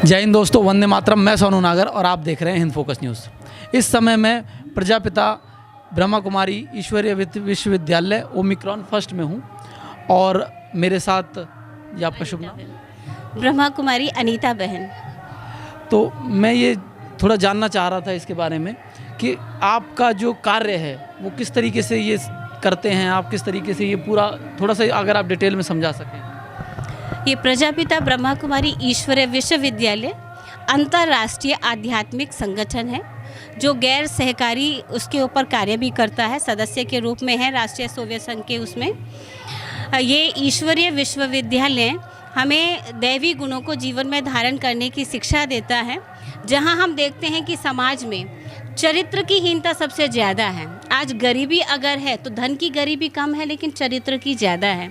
जय हिंद दोस्तों, वंदे मातरम। मैं सोनू नागर और आप देख रहे हैं हिंद फोकस न्यूज़। इस समय मैं प्रजापिता ब्रह्मा कुमारी ईश्वरीय विश्वविद्यालय ओमिक्रॉन फर्स्ट में हूँ और मेरे साथ ये आपका शुभ नाम? ब्रह्मा कुमारी अनीता बहन। तो मैं ये थोड़ा जानना चाह रहा था इसके बारे में कि आपका जो कार्य है वो किस तरीके से ये करते हैं, आप किस तरीके से ये पूरा थोड़ा सा अगर आप डिटेल में समझा सकें। ये प्रजापिता ब्रह्मा कुमारी ईश्वरीय विश्वविद्यालय अंतर्राष्ट्रीय आध्यात्मिक संगठन है जो गैर सहकारी उसके ऊपर कार्य भी करता है, सदस्य के रूप में है राष्ट्रीय सोवियत संघ के। उसमें ये ईश्वरीय विश्वविद्यालय हमें दैवी गुणों को जीवन में धारण करने की शिक्षा देता है, जहां हम देखते हैं कि समाज में चरित्र की हीनता सबसे ज़्यादा है। आज गरीबी अगर है तो धन की गरीबी कम है, लेकिन चरित्र की ज़्यादा है।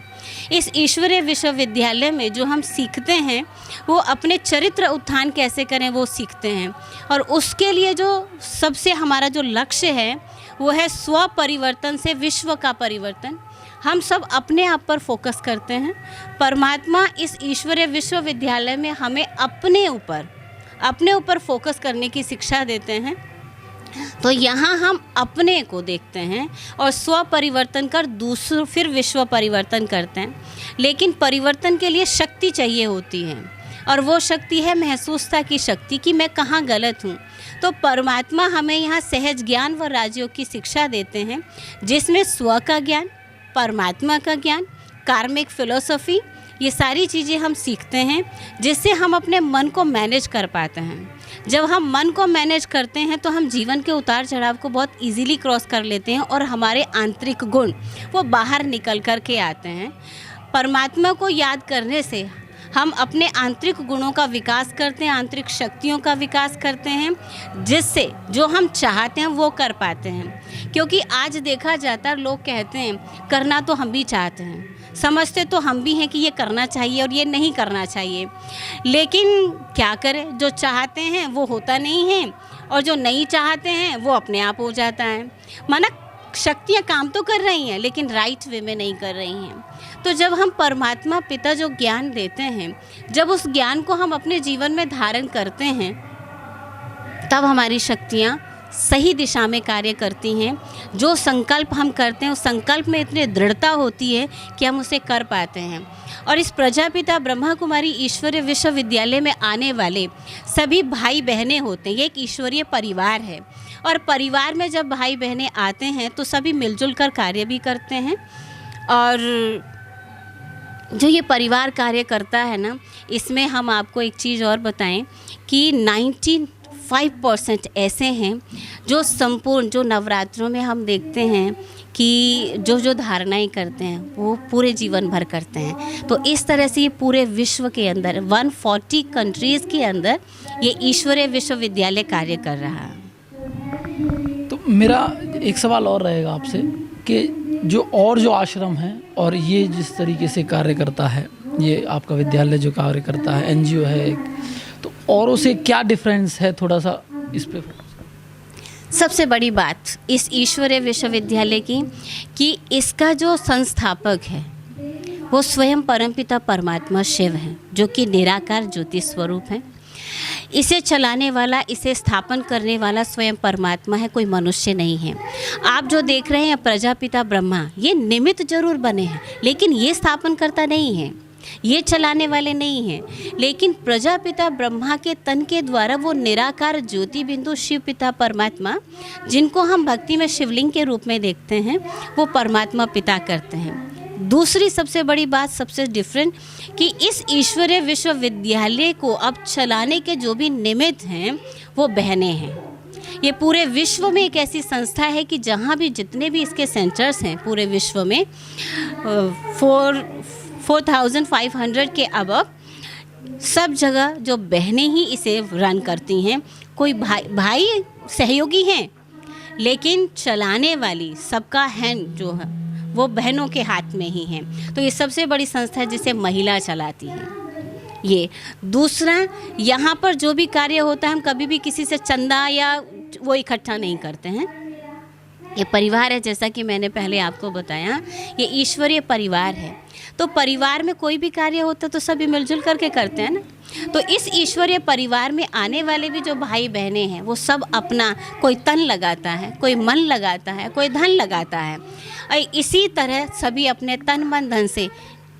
इस ईश्वरीय विश्वविद्यालय में जो हम सीखते हैं वो अपने चरित्र उत्थान कैसे करें वो सीखते हैं, और उसके लिए जो सबसे हमारा जो लक्ष्य है वो है स्व परिवर्तन से विश्व का परिवर्तन। हम सब अपने आप पर फोकस करते हैं। परमात्मा इस ईश्वरीय विश्वविद्यालय में हमें अपने ऊपर फोकस करने की शिक्षा देते हैं। तो यहाँ हम अपने को देखते हैं और स्व परिवर्तन कर दूसरों फिर विश्व परिवर्तन करते हैं। लेकिन परिवर्तन के लिए शक्ति चाहिए होती है, और वो शक्ति है महसूसता की शक्ति कि मैं कहाँ गलत हूँ। तो परमात्मा हमें यहाँ सहज ज्ञान व राजयोग की शिक्षा देते हैं, जिसमें स्व का ज्ञान, परमात्मा का ज्ञान, कार्मिक फिलोसफी, ये सारी चीज़ें हम सीखते हैं, जिससे हम अपने मन को मैनेज कर पाते हैं। जब हम मन को मैनेज करते हैं तो हम जीवन के उतार चढ़ाव को बहुत इजीली क्रॉस कर लेते हैं और हमारे आंतरिक गुण वो बाहर निकल कर के आते हैं। परमात्मा को याद करने से हम अपने आंतरिक गुणों का विकास करते हैं, आंतरिक शक्तियों का विकास करते हैं, जिससे जो हम चाहते हैं वो कर पाते हैं। क्योंकि आज देखा जाता है, लोग कहते हैं करना तो हम भी चाहते हैं, समझते तो हम भी हैं कि ये करना चाहिए और ये नहीं करना चाहिए, लेकिन क्या करें, जो चाहते हैं वो होता नहीं है और जो नहीं चाहते हैं वो अपने आप हो जाता है। माना शक्तियाँ काम तो कर रही हैं लेकिन राइट वे में नहीं कर रही हैं। तो जब हम परमात्मा पिता जो ज्ञान देते हैं, जब उस ज्ञान को हम अपने जीवन में धारण करते हैं, तब हमारी शक्तियाँ सही दिशा में कार्य करती हैं। जो संकल्प हम करते हैं उस संकल्प में इतनी दृढ़ता होती है कि हम उसे कर पाते हैं। और इस प्रजापिता ब्रह्मा कुमारी ईश्वरीय विश्वविद्यालय में आने वाले सभी भाई बहनें होते हैं। ये एक ईश्वरीय परिवार है, और परिवार में जब भाई बहनें आते हैं तो सभी मिलजुल कर कार्य भी करते हैं। और जो ये परिवार कार्य करता है ना, इसमें हम आपको एक चीज़ और बताएं कि 95% ऐसे हैं जो संपूर्ण, जो नवरात्रों में हम देखते हैं कि जो धारणाएं करते हैं वो पूरे जीवन भर करते हैं। तो इस तरह से ये पूरे विश्व के अंदर 140 कंट्रीज़ के अंदर ये ईश्वरीय विश्वविद्यालय कार्य कर रहा है। तो मेरा एक सवाल और रहेगा आपसे कि जो आश्रम है और ये जिस तरीके से कार्य करता है, ये आपका विद्यालय जो कार्य करता है, एनजीओ है, तो औरों से क्या डिफरेंस है, थोड़ा सा इस पे। सबसे बड़ी बात इस ईश्वरीय विश्वविद्यालय की कि इसका जो संस्थापक है वो स्वयं परमपिता परमात्मा शिव है, जो कि निराकार ज्योति स्वरूप है। इसे चलाने वाला, इसे स्थापन करने वाला स्वयं परमात्मा है, कोई मनुष्य नहीं है। आप जो देख रहे हैं प्रजापिता ब्रह्मा, ये निमित्त जरूर बने हैं, लेकिन ये स्थापन करता नहीं है, ये चलाने वाले नहीं हैं। लेकिन प्रजापिता ब्रह्मा के तन के द्वारा वो निराकार ज्योति बिंदु शिव पिता परमात्मा, जिनको हम भक्ति में शिवलिंग के रूप में देखते हैं, वो परमात्मा पिता करते हैं। दूसरी सबसे बड़ी बात, सबसे डिफरेंट, कि इस ईश्वरीय विश्वविद्यालय को अब चलाने के जो भी निमित्त हैं वो बहनें हैं। ये पूरे विश्व में एक ऐसी संस्था है कि जहाँ भी जितने भी इसके सेंटर्स हैं पूरे विश्व में 4500 के अबव, सब जगह जो बहनें ही इसे रन करती हैं। कोई भाई सहयोगी हैं, लेकिन चलाने वाली सबका हैंड जो है वो बहनों के हाथ में ही है। तो ये सबसे बड़ी संस्था है जिसे महिला चलाती है। ये दूसरा, यहाँ पर जो भी कार्य होता है हम कभी भी किसी से चंदा या वो इकट्ठा नहीं करते हैं। ये परिवार है, जैसा कि मैंने पहले आपको बताया, ये ईश्वरीय परिवार है। तो परिवार में कोई भी कार्य होता तो सभी मिलजुल करके करते हैं ना। तो इस ईश्वरीय परिवार में आने वाले भी जो भाई बहनें हैं वो सब अपना, कोई तन लगाता है, कोई मन लगाता है, कोई धन लगाता है, और इसी तरह सभी अपने तन मन धन से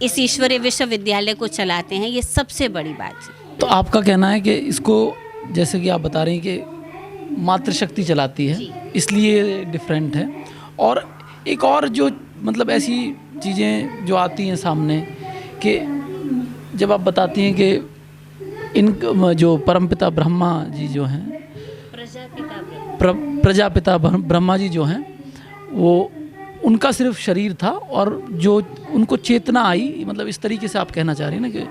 इस ईश्वरीय विश्वविद्यालय को चलाते हैं। ये सबसे बड़ी बात है। तो आपका कहना है कि इसको, जैसे कि आप बता रही हैं कि मातृशक्ति चलाती है, इसलिए डिफरेंट है। और एक और जो मतलब ऐसी चीज़ें जो आती हैं सामने, कि जब आप बताती हैं कि इन जो परमपिता ब्रह्मा जी जो हैं, प्रजापिता ब्रह्मा जी जो हैं, वो उनका सिर्फ शरीर था और जो उनको चेतना आई, मतलब इस तरीके से आप कहना चाह रही हैं ना कि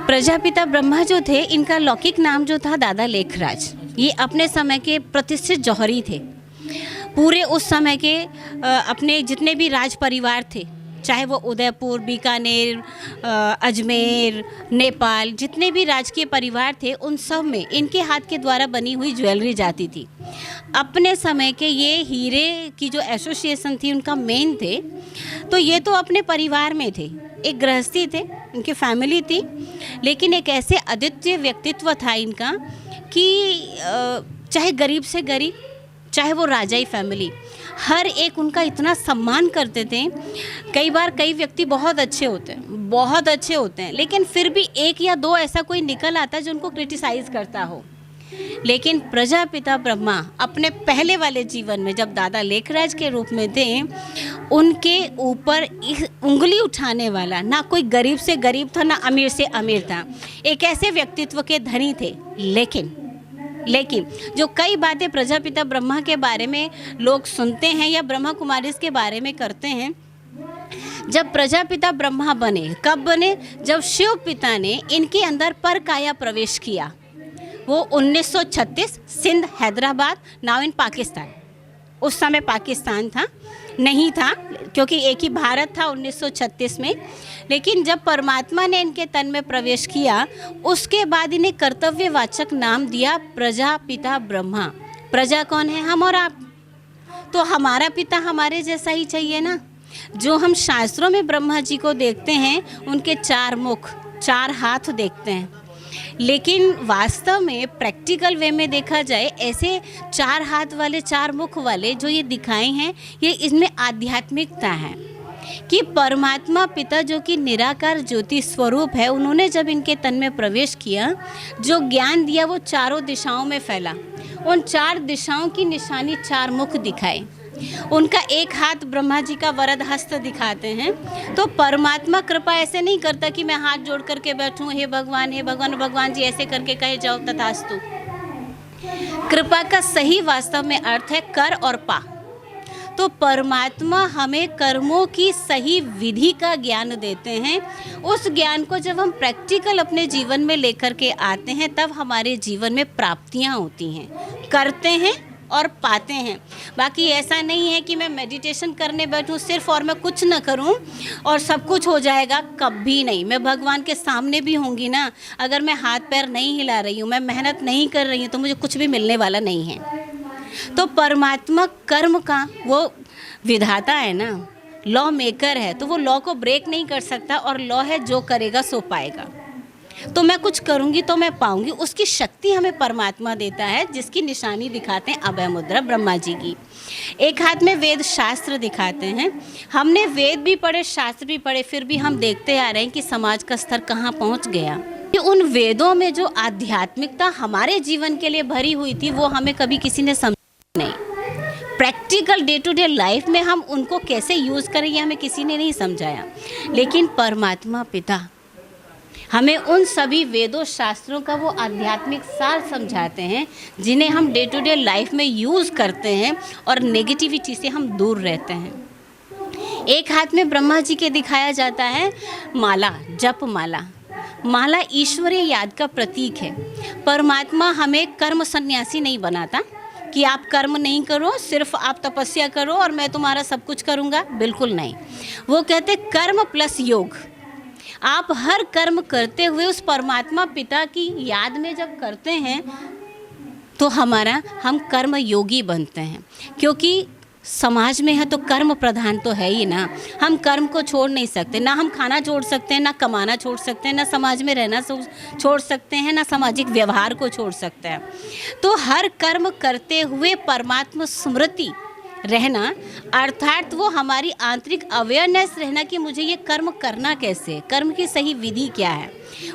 प्रजापिता ब्रह्मा जो थे, इनका लौकिक नाम जो था दादा लेखराज। ये अपने समय के प्रतिष्ठित जौहरी थे। पूरे उस समय के अपने जितने भी राज परिवार थे, चाहे वो उदयपुर, बीकानेर, अजमेर, नेपाल, जितने भी राजकीय परिवार थे, उन सब में इनके हाथ के द्वारा बनी हुई ज्वेलरी जाती थी। अपने समय के ये हीरे की जो एसोसिएशन थी, उनका मेन थे। तो ये तो अपने परिवार में थे, एक गृहस्थी थे, इनकी फैमिली थी, लेकिन एक ऐसे अद्वितीय व्यक्तित्व था इनका कि चाहे गरीब से गरीब, चाहे वो राजाई फैमिली, हर एक उनका इतना सम्मान करते थे। कई बार कई व्यक्ति बहुत अच्छे होते हैं, लेकिन फिर भी एक या दो ऐसा कोई निकल आता है जो उनको क्रिटिसाइज़ करता हो। लेकिन प्रजापिता ब्रह्मा अपने पहले वाले जीवन में जब दादा लेखराज के रूप में थे, उनके ऊपर उंगली उठाने वाला ना कोई गरीब से गरीब था, ना अमीर से अमीर था। एक ऐसे व्यक्तित्व के धनी थे। लेकिन जो कई बातें प्रजापिता ब्रह्मा के बारे में लोग सुनते हैं या ब्रह्मा कुमारीज के बारे में करते हैं, जब प्रजापिता ब्रह्मा बने, कब बने? जब शिव पिता ने इनके अंदर पर काया प्रवेश किया। वो 1936 सिंध, हैदराबाद, नाउ इन पाकिस्तान। उस समय पाकिस्तान था नहीं था, क्योंकि एक ही भारत था 1936 में। लेकिन जब परमात्मा ने इनके तन में प्रवेश किया, उसके बाद इन्हें कर्तव्यवाचक नाम दिया प्रजापिता ब्रह्मा। प्रजा कौन है? हम और आप। तो हमारा पिता हमारे जैसा ही चाहिए ना। जो हम शास्त्रों में ब्रह्मा जी को देखते हैं, उनके 4 मुख, 4 हाथ देखते हैं, लेकिन वास्तव में प्रैक्टिकल वे में देखा जाए, ऐसे 4 हाथ वाले, 4 मुख वाले जो ये दिखाए हैं, ये इसमें आध्यात्मिकता है कि परमात्मा पिता जो कि निराकार ज्योति स्वरूप है, उन्होंने जब इनके तन में प्रवेश किया, जो ज्ञान दिया वो चारों दिशाओं में फैला। उन 4 दिशाओं की निशानी 4 मुख दिखाए। उनका एक हाथ ब्रह्मा जी का वरद हस्त दिखाते हैं। तो परमात्मा कृपा ऐसे नहीं करता कि मैं हाथ जोड़ करके बैठूं, हे भगवान, हे भगवान, भगवान जी ऐसे करके कहे जाओ तथास्तु। कृपा का सही वास्तव में अर्थ है कर और पा। तो परमात्मा हमें कर्मों की सही विधि का ज्ञान देते हैं। उस ज्ञान को जब हम प्रैक्टिकल अपने जीवन में लेकर के आते हैं, तब हमारे जीवन में प्राप्तियां होती हैं, करते हैं और पाते हैं। बाकी ऐसा नहीं है कि मैं मेडिटेशन करने बैठूं सिर्फ और मैं कुछ न करूं और सब कुछ हो जाएगा, कभी नहीं। मैं भगवान के सामने भी होंगी ना, अगर मैं हाथ पैर नहीं हिला रही हूं, मैं मेहनत नहीं कर रही हूं, तो मुझे कुछ भी मिलने वाला नहीं है। तो परमात्मा कर्म का वो विधाता है ना, लॉ मेकर है, तो वो लॉ को ब्रेक नहीं कर सकता, और लॉ है जो करेगा सो पाएगा। तो मैं कुछ करूंगी तो मैं पाऊंगी, उसकी शक्ति हमें परमात्मा देता है, जिसकी निशानी दिखाते हैं अभय मुद्रा ब्रह्मा जी की। एक हाथ में वेद शास्त्र दिखाते हैं। हमने वेद भी पढ़े, शास्त्र भी पढ़े, फिर भी हम देखते आ रहे हैं कि समाज का स्तर कहाँ पहुँच गया। कि उन वेदों में जो आध्यात्मिकता हमारे जीवन के लिए भरी हुई थी, वो हमें कभी किसी ने समझा नहीं। Practical day to day life में हम उनको कैसे यूज़ करें, ये हमें किसी ने नहीं समझाया। लेकिन परमात्मा पिता हमें उन सभी वेदों शास्त्रों का वो आध्यात्मिक सार समझाते हैं, जिन्हें हम डे टू डे लाइफ में यूज़ करते हैं और नेगेटिविटी से हम दूर रहते हैं। एक हाथ में ब्रह्मा जी के दिखाया जाता है माला, जप माला। माला ईश्वरीय याद का प्रतीक है। परमात्मा हमें कर्म सन्यासी नहीं बनाता कि आप कर्म नहीं करो, सिर्फ आप तपस्या करो और मैं तुम्हारा सब कुछ करूँगा, बिल्कुल नहीं। वो कहते कर्म प्लस योग। आप हर कर्म करते हुए उस परमात्मा पिता की याद में जब करते हैं, तो हम कर्म योगी बनते हैं, क्योंकि समाज में है तो कर्म प्रधान तो है ही ना। हम कर्म को छोड़ नहीं सकते, ना हम खाना छोड़ सकते हैं, ना कमाना छोड़ सकते हैं, ना समाज में रहना छोड़ सकते हैं, ना सामाजिक व्यवहार को छोड़ सकते हैं। तो हर कर्म करते हुए परमात्मा स्मृति रहना, अर्थात वो हमारी आंतरिक अवेयरनेस रहना कि मुझे ये कर्म करना कैसे, कर्म की सही विधि क्या है,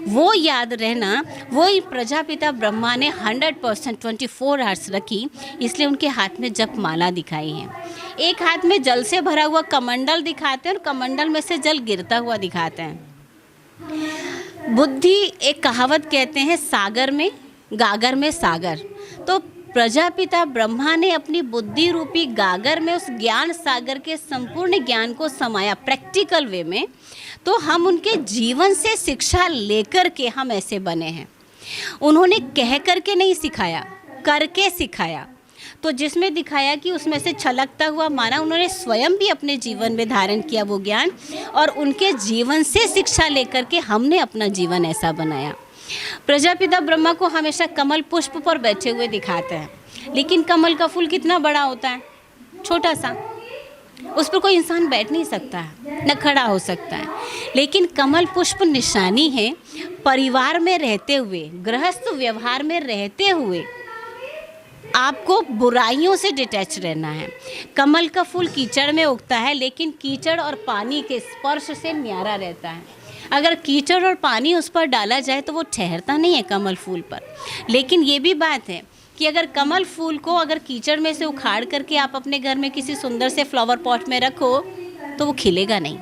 वो याद रहना, वो ही प्रजापिता ब्रह्मा ने 100% 24 आवर्स रखी। इसलिए उनके हाथ में जप माला दिखाई है। एक हाथ में जल से भरा हुआ कमंडल दिखाते हैं और कमंडल में से जल गिरता हुआ दिखाते हैं। बुद्धि, एक कहावत कहते हैं, सागर में गागर में सागर। तो प्रजापिता ब्रह्मा ने अपनी बुद्धि रूपी गागर में उस ज्ञान सागर के संपूर्ण ज्ञान को समाया प्रैक्टिकल वे में। तो हम उनके जीवन से शिक्षा लेकर के हम ऐसे बने हैं। उन्होंने कह करके नहीं सिखाया, करके सिखाया। तो जिसमें दिखाया कि उसमें से छलकता हुआ माना उन्होंने स्वयं भी अपने जीवन में धारण किया वो ज्ञान, और उनके जीवन से शिक्षा लेकर के हमने अपना जीवन ऐसा बनाया। प्रजापिता ब्रह्मा को हमेशा कमल पुष्प पर बैठे हुए दिखाते हैं, लेकिन कमल का फूल कितना बड़ा होता है, छोटा सा, उस पर कोई इंसान बैठ नहीं सकता है, न खड़ा हो सकता है। लेकिन कमल पुष्प निशानी है परिवार में रहते हुए, गृहस्थ व्यवहार में रहते हुए आपको बुराइयों से डिटैच रहना है। कमल का फूल कीचड़ में उगता है, लेकिन कीचड़ और पानी के स्पर्श से न्यारा रहता है। अगर कीचड़ और पानी उस पर डाला जाए तो वो ठहरता नहीं है कमल फूल पर। लेकिन ये भी बात है कि अगर कमल फूल को अगर कीचड़ में से उखाड़ करके आप अपने घर में किसी सुंदर से फ्लावर पॉट में रखो तो वो खिलेगा नहीं,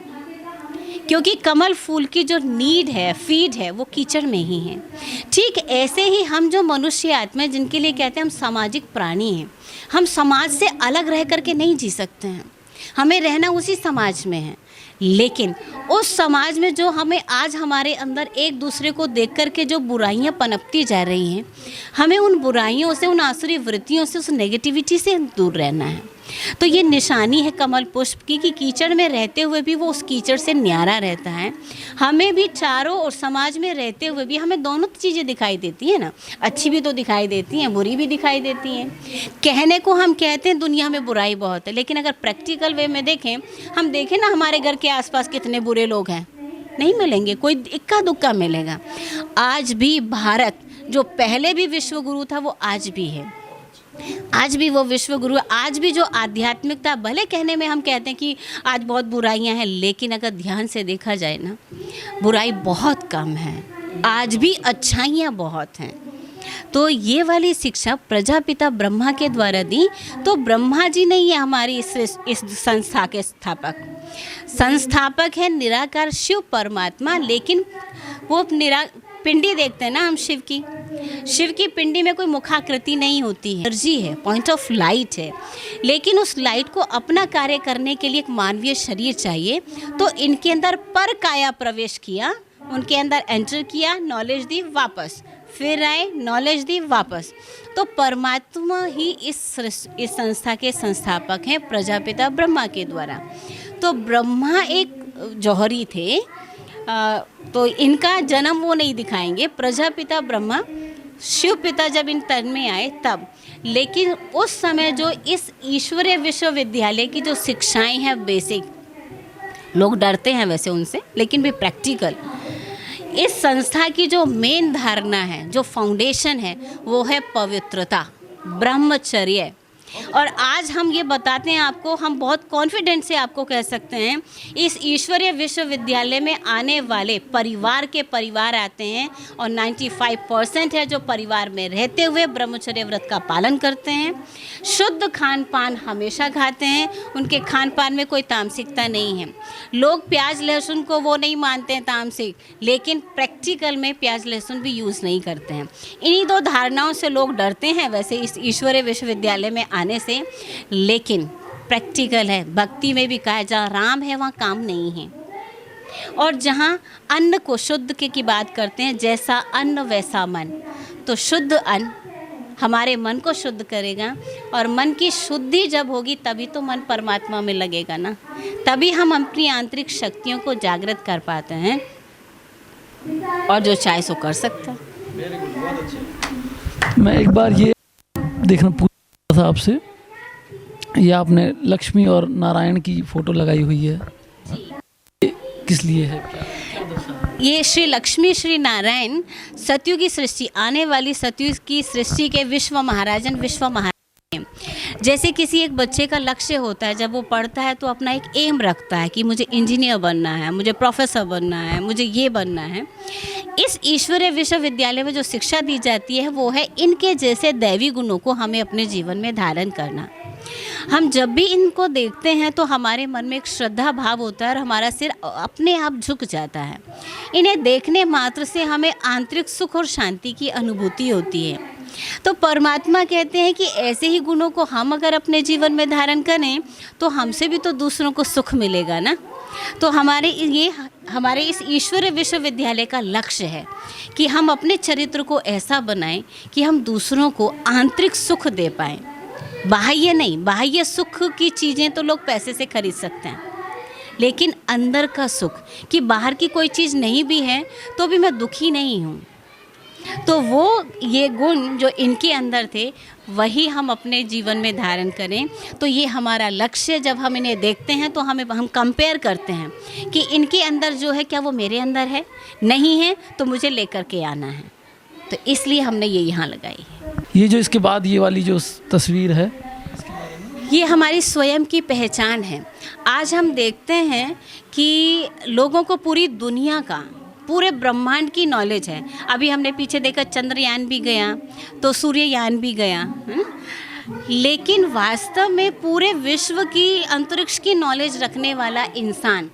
क्योंकि कमल फूल की जो नीड है, फीड है, वो कीचड़ में ही है। ठीक ऐसे ही हम जो मनुष्य आत्मा, जिनके लिए कहते हैं हम सामाजिक प्राणी हैं, हम समाज से अलग रह करके नहीं जी सकते हैं, हमें रहना उसी समाज में है। लेकिन उस समाज में जो हमें आज हमारे अंदर एक दूसरे को देख कर के जो बुराइयां पनपती जा रही हैं, हमें उन बुराइयों से, उन आसुरी वृत्तियों से, उस नेगेटिविटी से दूर रहना है। तो ये निशानी है कमल पुष्प की कि कीचड़ में रहते हुए भी वो उस कीचड़ से न्यारा रहता है। हमें भी चारों और समाज में रहते हुए भी हमें दोनों चीज़ें दिखाई देती हैं ना, अच्छी भी तो दिखाई देती हैं, बुरी भी दिखाई देती हैं। कहने को हम कहते हैं दुनिया में बुराई बहुत है, लेकिन अगर प्रैक्टिकल वे में देखें, हम देखें ना हमारे घर के आसपास कितने बुरे लोग हैं, नहीं मिलेंगे, कोई इक्का दुक्का मिलेगा। आज भी भारत जो पहले भी विश्व गुरु था वो आज भी है, आज भी वो विश्व गुरु। आज भी जो आध्यात्मिकता, भले कहने में हम कहते हैं कि आज बहुत बुराइयां हैं, लेकिन अगर ध्यान से देखा जाए ना, बुराई बहुत कम है, आज भी अच्छाइयाँ बहुत हैं। तो ये वाली शिक्षा प्रजापिता ब्रह्मा के द्वारा दी। तो ब्रह्मा जी नहीं है हमारी इस संस्था के संस्थापक है निराकार शिव परमात्मा। लेकिन वो पिंडी देखते हैं ना हम शिव की पिंडी में कोई मुखाकृति नहीं होती है, एनर्जी है, पॉइंट ऑफ लाइट है। लेकिन उस लाइट को अपना कार्य करने के लिए एक मानवीय शरीर चाहिए। तो इनके अंदर पर काया प्रवेश किया, उनके अंदर एंटर किया, नॉलेज दी, वापस फिर आए, नॉलेज दी, वापस। तो परमात्मा ही इस संस्था के संस्थापक हैं प्रजापिता ब्रह्मा के द्वारा। तो ब्रह्मा एक जौहरी थे, तो इनका जन्म वो नहीं दिखाएंगे। प्रजापिता ब्रह्मा, शिव पिता जब इन तन में आए तब। लेकिन उस समय जो इस ईश्वरीय विश्वविद्यालय की जो शिक्षाएं हैं बेसिक, लोग डरते हैं वैसे उनसे, लेकिन भी प्रैक्टिकल, इस संस्था की जो मेन धारणा है, जो फाउंडेशन है, वो है पवित्रता, ब्रह्मचर्य। और आज हम ये बताते हैं आपको, हम बहुत कॉन्फिडेंट से आपको कह सकते हैं, इस ईश्वरीय विश्वविद्यालय में आने वाले परिवार आते हैं और 95% है जो परिवार में रहते हुए ब्रह्मचर्य व्रत का पालन करते हैं, शुद्ध खान पान हमेशा खाते हैं, उनके खान पान में कोई तामसिकता नहीं है। लोग प्याज लहसुन को वो नहीं मानते हैं तामसिक, लेकिन प्रैक्टिकल में प्याज लहसुन भी यूज़ नहीं करते हैं। इन्हीं दो धारणाओं से लोग डरते हैं वैसे इस ईश्वरीय विश्वविद्यालय में आने से, लेकिन प्रैक्टिकल है। भक्ति में भी कहा है जहाँ राम है वहाँ काम नहीं है। और जहाँ अन्न को शुद्ध की बात करते हैं, जैसा अन्न वैसा मन। तो शुद्ध अन्न हमारे मन को शुद्ध करेगा, और मन की शुद्धि जब होगी तभी तो मन परमात्मा में लगेगा ना, तभी हम अपनी आंतरिक शक्तियों को जागृत कर पाते हैं, और जो चाहे सो कर सकता है। मैं एक बार ये देखना पूछा था आपसे, ये आपने लक्ष्मी और नारायण की फोटो लगाई हुई है, ये किस लिए है, क्या दर्शाता है? ये श्री लक्ष्मी श्री नारायण सतयुग की सृष्टि, आने वाली सतयुग की सृष्टि के विश्व महाराजन, विश्व महाराज हैं। जैसे किसी एक बच्चे का लक्ष्य होता है, जब वो पढ़ता है तो अपना एक एम रखता है कि मुझे इंजीनियर बनना है, मुझे प्रोफेसर बनना है, मुझे ये बनना है। इस ईश्वरीय विश्वविद्यालय में जो शिक्षा दी जाती है वो है इनके जैसे दैवी गुणों को हमें अपने जीवन में धारण करना। हम जब भी इनको देखते हैं तो हमारे मन में एक श्रद्धा भाव होता है और हमारा सिर अपने आप झुक जाता है। इन्हें देखने मात्र से हमें आंतरिक सुख और शांति की अनुभूति होती है। तो परमात्मा कहते हैं कि ऐसे ही गुणों को हम अगर अपने जीवन में धारण करें तो हमसे भी तो दूसरों को सुख मिलेगा ना। तो हमारे इस ईश्वरीय विश्वविद्यालय का लक्ष्य है कि हम अपने चरित्र को ऐसा बनाएं कि हम दूसरों को आंतरिक सुख दे पाएं, बाह्य नहीं। बाह्य सुख की चीज़ें तो लोग पैसे से खरीद सकते हैं, लेकिन अंदर का सुख, कि बाहर की कोई चीज़ नहीं भी है तो भी मैं दुखी नहीं हूँ, तो वो ये गुण जो इनके अंदर थे वही हम अपने जीवन में धारण करें। तो ये हमारा लक्ष्य, जब हम इन्हें देखते हैं तो हम कंपेयर करते हैं कि इनके अंदर जो है क्या वो मेरे अंदर है, नहीं है तो मुझे लेकर के आना है। तो इसलिए हमने ये यहाँ लगाई है। ये जो इसके बाद ये वाली जो तस्वीर है, ये हमारी स्वयं की पहचान है। आज हम देखते हैं कि लोगों को पूरी दुनिया का, पूरे ब्रह्मांड की नॉलेज है। अभी हमने पीछे देखा चंद्रयान भी गया तो सूर्ययान भी गया, है ना? लेकिन वास्तव में पूरे विश्व की अंतरिक्ष की नॉलेज रखने वाला इंसान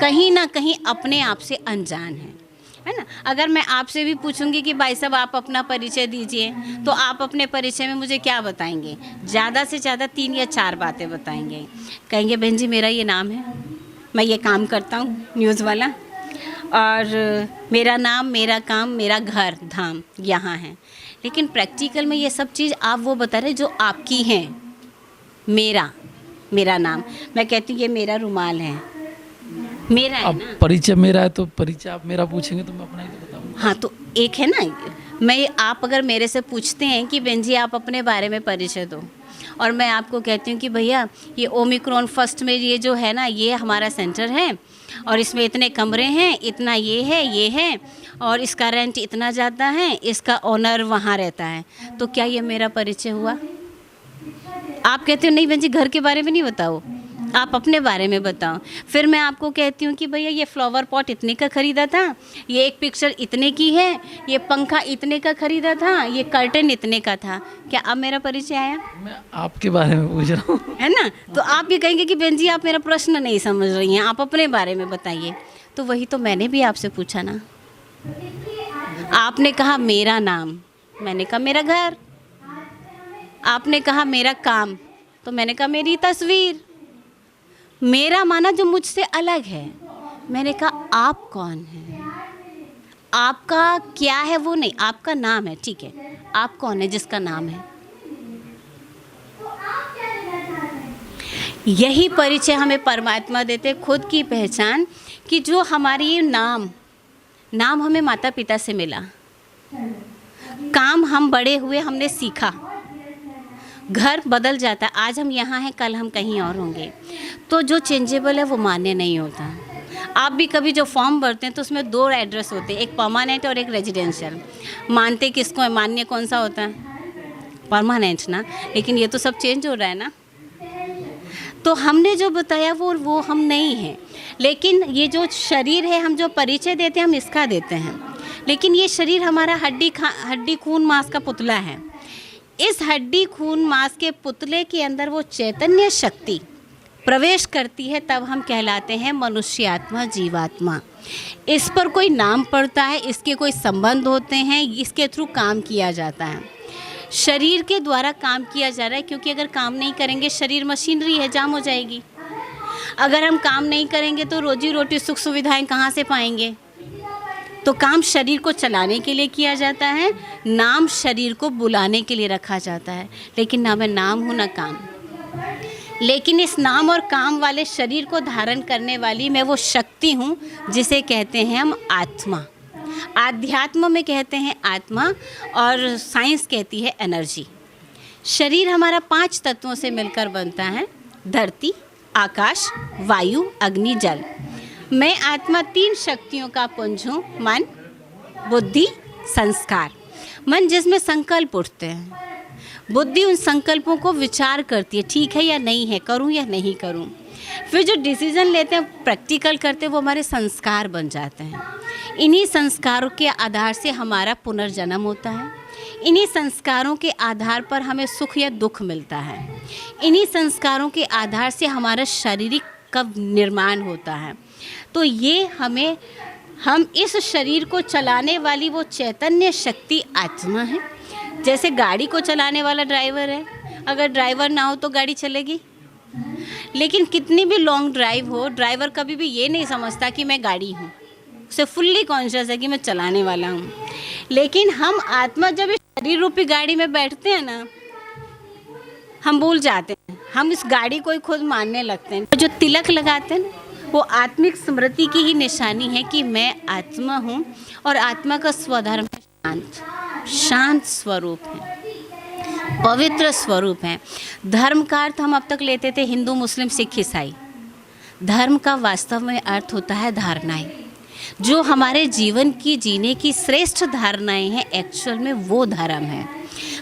कहीं ना कहीं अपने आप से अनजान है ना। अगर मैं आपसे भी पूछूंगी कि भाई साहब आप अपना परिचय दीजिए, तो आप अपने परिचय में मुझे क्या बताएंगे? ज़्यादा से ज़्यादा 3 या 4 बातें बताएंगे। कहेंगे बहन जी मेरा ये नाम है, मैं ये काम करता हूँ न्यूज़ वाला, और मेरा नाम, मेरा काम, मेरा घर धाम यहाँ है। लेकिन प्रैक्टिकल में ये सब चीज़ आप वो बता रहे जो आपकी हैं। मेरा नाम, मैं कहती हूँ ये मेरा रुमाल है, मेरा है अब ना। परिचय मेरा है तो परिचय आप मेरा पूछेंगे तो मैं अपना ही तो बताऊंगा। हाँ, तो एक है ना, आप अगर मेरे से पूछते हैं कि बहन जी आप अपने बारे में परिचय दो, और मैं आपको कहती हूँ कि भैया ये ओमिक्रॉन फर्स्ट में ये जो है ना, ये हमारा सेंटर है और इसमें इतने कमरे हैं, इतना ये है और इसका रेंट इतना ज़्यादा है, इसका ओनर वहाँ रहता है, तो क्या ये मेरा परिचय हुआ? आप कहते हो नहीं बहन जी घर के बारे में नहीं बताओ, आप अपने बारे में बताओ। फिर मैं आपको कहती हूँ कि भैया ये फ्लावर पॉट इतने का ख़रीदा था, ये एक पिक्चर इतने की है, ये पंखा इतने का ख़रीदा था, ये कर्टन इतने का था। क्या अब मेरा परिचय आया? मैं आपके बारे में पूछ रहा हूँ, है ना। तो आप भी कहेंगे कि बहन जी आप मेरा प्रश्न नहीं समझ रही हैं, आप अपने बारे में बताइए। तो वही तो मैंने भी आपसे पूछा ना। आपने कहा मेरा नाम, मैंने कहा मेरा घर। आपने कहा मेरा काम, तो मैंने कहा मेरी तस्वीर। मेरा माना जो मुझसे अलग है, मैंने कहा आप कौन हैं? आपका क्या है वो नहीं, आपका नाम है, ठीक है, आप कौन है जिसका नाम है? यही परिचय हमें परमात्मा देते, खुद की पहचान, कि जो हमारी नाम हमें माता पिता से मिला, काम हम बड़े हुए हमने सीखा, घर बदल जाता है, आज हम यहाँ हैं कल हम कहीं और होंगे, तो जो चेंजेबल है वो मान्य नहीं होता। आप भी कभी जो फॉर्म भरते हैं तो उसमें 2 एड्रेस होते हैं, एक परमानेंट और एक रेजिडेंशियल। मानते किसको है? मान्य कौन सा होता है? परमानेंट ना। लेकिन ये तो सब चेंज हो रहा है ना। तो हमने जो बताया वो हम नहीं हैं। लेकिन ये जो शरीर है, हम जो परिचय देते हैं हम इसका देते हैं, लेकिन ये शरीर हमारा हड्डी खून मांस का पुतला है। इस हड्डी खून मांस के पुतले के अंदर वो चैतन्य शक्ति प्रवेश करती है, तब हम कहलाते हैं मनुष्य आत्मा, जीवात्मा। इस पर कोई नाम पड़ता है, इसके कोई संबंध होते हैं, इसके थ्रू काम किया जाता है, शरीर के द्वारा काम किया जा रहा है। क्योंकि अगर काम नहीं करेंगे, शरीर मशीनरी है, जाम हो जाएगी। अगर हम काम नहीं करेंगे तो रोजी रोटी सुख सुविधाएं कहाँ से पाएंगे? तो काम शरीर को चलाने के लिए किया जाता है, नाम शरीर को बुलाने के लिए रखा जाता है। लेकिन ना मैं नाम हूँ ना काम, लेकिन इस नाम और काम वाले शरीर को धारण करने वाली मैं वो शक्ति हूँ जिसे कहते हैं हम आत्मा। आध्यात्म में कहते हैं आत्मा और साइंस कहती है एनर्जी। शरीर हमारा 5 तत्वों से मिलकर बनता है, धरती, आकाश, वायु, अग्नि, जल। मैं आत्मा 3 शक्तियों का पुंज हूँ, मन, बुद्धि, संस्कार। मन जिसमें संकल्प उठते हैं, बुद्धि उन संकल्पों को विचार करती है, ठीक है या नहीं है, करूँ या नहीं करूँ। फिर जो डिसीजन लेते हैं, प्रैक्टिकल करते हैं, वो हमारे संस्कार बन जाते हैं। इन्हीं संस्कारों के आधार से हमारा पुनर्जन्म होता है। इन्हीं संस्कारों के आधार पर हमें सुख या दुख मिलता है। इन्हीं संस्कारों के आधार से हमारा शारीरिक का निर्माण होता है। तो ये हम इस शरीर को चलाने वाली वो चैतन्य शक्ति आत्मा है। जैसे गाड़ी को चलाने वाला ड्राइवर है, अगर ड्राइवर ना हो तो गाड़ी चलेगी। लेकिन कितनी भी लॉन्ग ड्राइव हो, ड्राइवर कभी भी ये नहीं समझता कि मैं गाड़ी हूँ, उसे फुल्ली कॉन्शियस है कि मैं चलाने वाला हूँ। लेकिन हम आत्मा जब इस शरीर रूपी गाड़ी में बैठते हैं ना, हम भूल जाते हैं, हम इस गाड़ी को ही खुद मानने लगते हैं। जो तिलक लगाते हैं ना, वो आत्मिक स्मृति की ही निशानी है कि मैं आत्मा हूँ। और आत्मा का स्वधर्म है शांत स्वरूप है, पवित्र स्वरूप है। धर्म का अर्थ हम अब तक लेते थे हिंदू, मुस्लिम, सिख, ईसाई। धर्म का वास्तव में अर्थ होता है धारणाएं, जो हमारे जीवन की जीने की श्रेष्ठ धारणाएं हैं, एक्चुअल में वो धर्म है।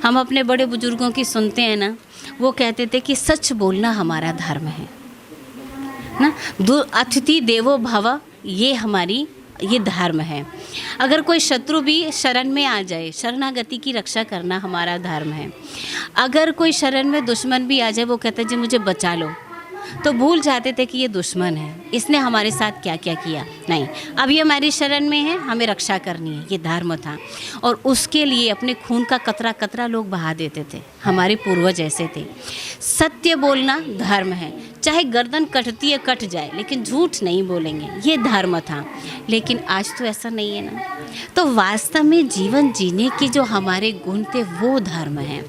हम अपने बड़े बुजुर्गों की सुनते हैं ना, वो कहते थे कि सच बोलना हमारा धर्म है ना, अतिथि देवो भव, ये धर्म है। अगर कोई शत्रु भी शरण में आ जाए, शरणागति की रक्षा करना हमारा धर्म है। अगर कोई शरण में दुश्मन भी आ जाए, वो कहते हैं जी मुझे बचा लो, तो भूल जाते थे कि ये दुश्मन है, इसने हमारे साथ क्या क्या किया। नहीं, अब ये हमारी शरण में है, हमें रक्षा करनी है, ये धर्म था। और उसके लिए अपने खून का कतरा कतरा लोग बहा देते थे, हमारे पूर्वज ऐसे थे। सत्य बोलना धर्म है, चाहे गर्दन कटती है कट जाए, लेकिन झूठ नहीं बोलेंगे, ये धर्म था। लेकिन आज तो ऐसा नहीं है ना। तो वास्तव में जीवन जीने के जो हमारे गुण थे वो धर्म है।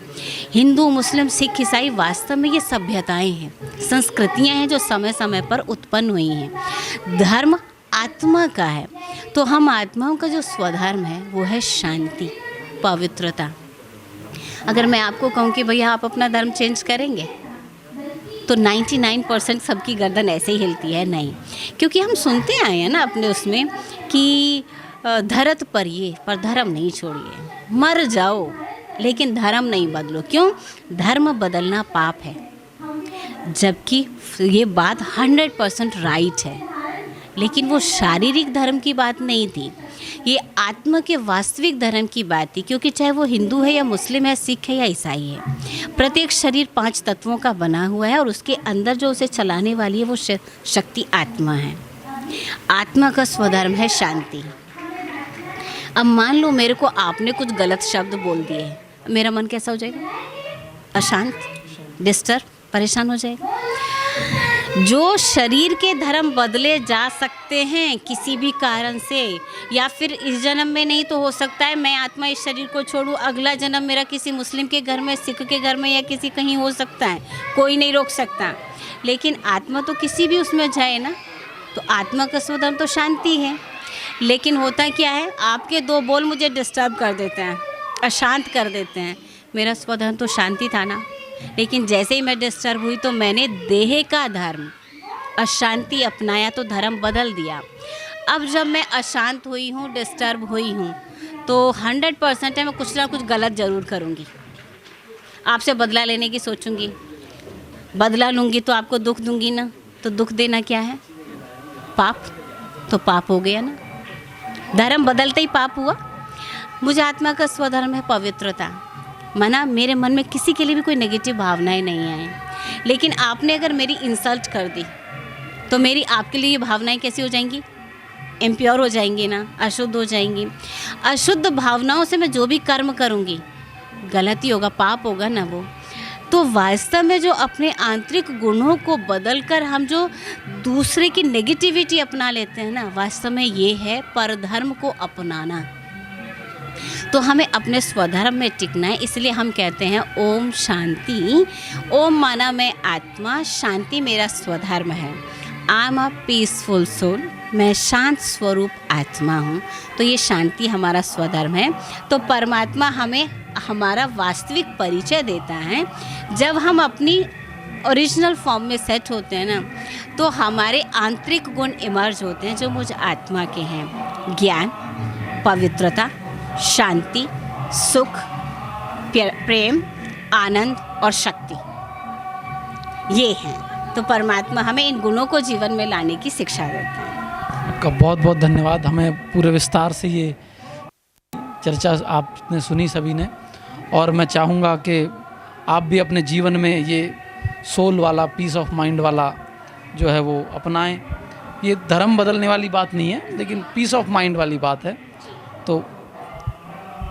हिंदू, मुस्लिम, सिख, ईसाई वास्तव में ये सभ्यताएं हैं, संस्कृतियां हैं जो समय समय पर उत्पन्न हुई हैं। धर्म आत्मा का है, तो हम आत्माओं का जो स्वधर्म है वो है शांति, पवित्रता। अगर मैं आपको कहूँ कि भैया आप अपना धर्म चेंज करेंगे, तो 99% सबकी गर्दन ऐसे ही हिलती है, नहीं। क्योंकि हम सुनते आए हैं ना अपने उसमें कि धरत परिये पर धर्म नहीं छोड़िए, मर जाओ लेकिन धर्म नहीं बदलो। क्यों? धर्म बदलना पाप है। जबकि ये बात 100% राइट है, लेकिन वो शारीरिक धर्म की बात नहीं थी, ये आत्मा के वास्तविक धर्म की बात थी। क्योंकि चाहे वो हिंदू है या मुस्लिम है, सिख है या ईसाई है, प्रत्येक शरीर 5 तत्वों का बना हुआ है और उसके अंदर जो उसे चलाने वाली है वो शक्ति आत्मा है। आत्मा का स्वधर्म है शांति। अब मान लो मेरे को आपने कुछ गलत शब्द बोल दिए, मेरा मन कैसा हो जाएगा? अशांत, डिस्टर्ब, परेशान हो जाएगा। जो शरीर के धर्म बदले जा सकते हैं किसी भी कारण से, या फिर इस जन्म में नहीं तो हो सकता है मैं आत्मा इस शरीर को छोड़ूं, अगला जन्म मेरा किसी मुस्लिम के घर में, सिख के घर में या किसी कहीं हो सकता है, कोई नहीं रोक सकता। लेकिन आत्मा तो किसी भी उसमें जाए ना, तो आत्मा का स्वधर्म तो शांति है। लेकिन होता क्या है, आपके 2 बोल मुझे डिस्टर्ब कर देते हैं, अशांत कर देते हैं। मेरा स्वधर्म तो शांति था ना, लेकिन जैसे ही मैं डिस्टर्ब हुई तो मैंने देह का धर्म अशांति अपनाया, तो धर्म बदल दिया। अब जब मैं अशांत हुई हूँ, डिस्टर्ब हुई हूँ, तो 100% है मैं कुछ ना कुछ गलत ज़रूर करूँगी। आपसे बदला लेने की सोचूंगी, बदला लूँगी तो आपको दुख दूँगी ना, तो दुख देना क्या है? पाप। तो पाप हो गया ना, धर्म बदलते ही पाप हुआ। मुझे आत्मा का स्वधर्म है पवित्रता। माना मेरे मन में किसी के लिए भी कोई नेगेटिव भावनाएं नहीं आई, लेकिन आपने अगर मेरी इंसल्ट कर दी तो मेरी आपके लिए ये भावनाएं कैसी हो जाएंगी? इम्प्योर हो जाएंगी ना, अशुद्ध हो जाएंगी। अशुद्ध भावनाओं से मैं जो भी कर्म करूँगी गलत ही होगा, पाप होगा ना वो। तो वास्तव में जो अपने आंतरिक गुणों को बदलकर हम जो दूसरे की नेगेटिविटी अपना लेते हैं ना, वास्तव में ये है परधर्म को अपनाना। तो हमें अपने स्वधर्म में टिकना है। इसलिए हम कहते हैं ओम शांति। ओम माना मैं आत्मा, शांति मेरा स्वधर्म है। I am a peaceful soul, मैं शांत स्वरूप आत्मा हूँ। तो ये शांति हमारा स्वधर्म है। तो परमात्मा हमें हमारा वास्तविक परिचय देता है जब हम अपनी ओरिजिनल फॉर्म में सेट होते हैं ना, तो हमारे आंतरिक गुण इमर्ज होते हैं जो मुझ आत्मा के हैं। ज्ञान, पवित्रता, शांति, सुख, प्रेम, आनंद और शक्ति, ये हैं। तो परमात्मा हमें इन गुणों को जीवन में लाने की शिक्षा देते हैं। आपका बहुत बहुत धन्यवाद। हमें पूरे विस्तार से ये चर्चा आपने सुनी सभी ने, और मैं चाहूँगा कि आप भी अपने जीवन में ये सोल वाला, पीस ऑफ माइंड वाला जो है वो अपनाएं। ये धर्म बदलने वाली बात नहीं है, लेकिन पीस ऑफ माइंड वाली बात है। तो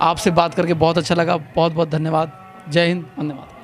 आपसे बात करके बहुत अच्छा लगा। बहुत बहुत धन्यवाद। जय हिंद, वंदे मातरम।